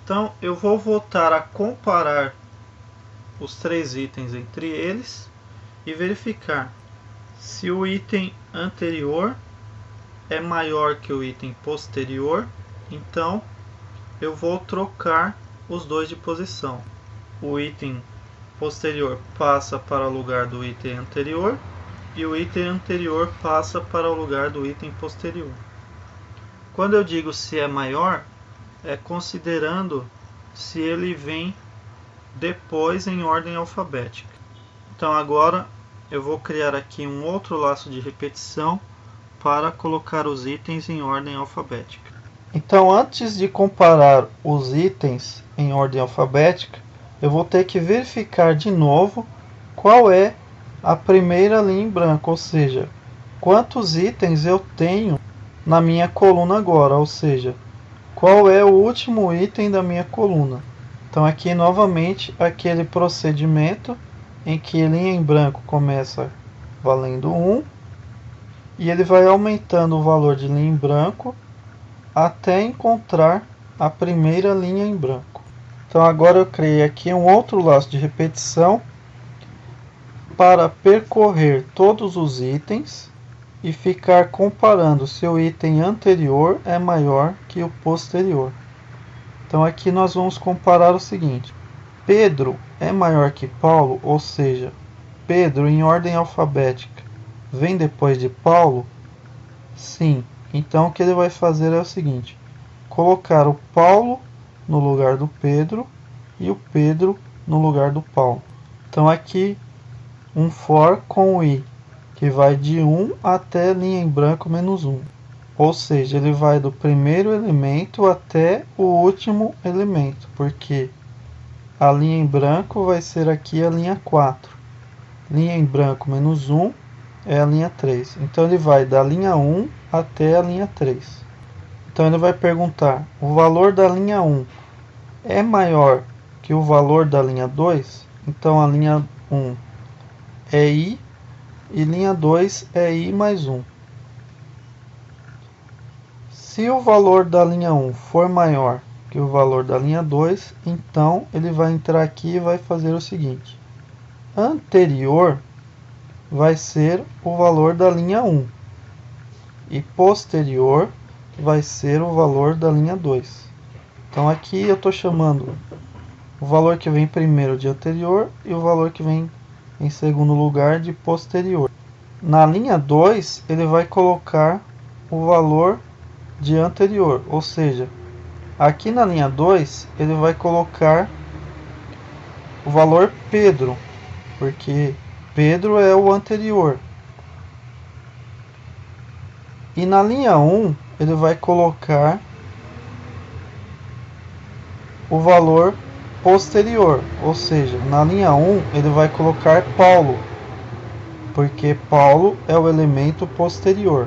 Então eu vou voltar a comparar os três itens entre eles e verificar se o item anterior é maior que o item posterior. Então eu vou trocar os dois de posição. O item posterior passa para o lugar do item anterior e o item anterior passa para o lugar do item posterior. Quando eu digo se é maior, é considerando se ele vem depois em ordem alfabética. Então agora eu vou criar aqui um outro laço de repetição para colocar os itens em ordem alfabética. Então, antes de comparar os itens em ordem alfabética, eu vou ter que verificar de novo qual é a primeira linha em branco, ou seja, quantos itens eu tenho na minha coluna agora, ou seja, qual é o último item da minha coluna. Então aqui novamente aquele procedimento em que a linha em branco começa valendo 1 e ele vai aumentando o valor de linha em branco até encontrar a primeira linha em branco. Então agora eu criei aqui um outro laço de repetição para percorrer todos os itens e ficar comparando se o item anterior é maior que o posterior. Então aqui nós vamos comparar o seguinte: Pedro é maior que Paulo, ou seja, Pedro em ordem alfabética vem depois de Paulo? Sim. Então o que ele vai fazer é o seguinte: colocar o Paulo no lugar do Pedro e o Pedro no lugar do Paulo. Então aqui um for com o i, que vai de 1 até linha em branco menos 1. Ou seja, ele vai do primeiro elemento até o último elemento, porque a linha em branco vai ser aqui a linha 4. Linha em branco menos 1 é a linha 3. Então ele vai da linha 1 até a linha 3. Então ele vai perguntar: o valor da linha 1 é maior que o valor da linha 2? Então a linha 1 é i e linha 2 é i mais 1. Se o valor da linha 1 for maior que o valor da linha 2, então ele vai entrar aqui e vai fazer o seguinte: anterior vai ser o valor da linha 1 e posterior vai ser o valor da linha 2. Então aqui eu estou chamando o valor que vem primeiro de anterior e o valor que vem em segundo lugar de posterior. Na linha 2 ele vai colocar o valor de anterior, ou seja, aqui na linha 2 ele vai colocar o valor Pedro, porque Pedro é o anterior. E na linha 1 ele vai colocar o valor posterior, ou seja, na linha 1 ele vai colocar Paulo, porque Paulo é o elemento posterior.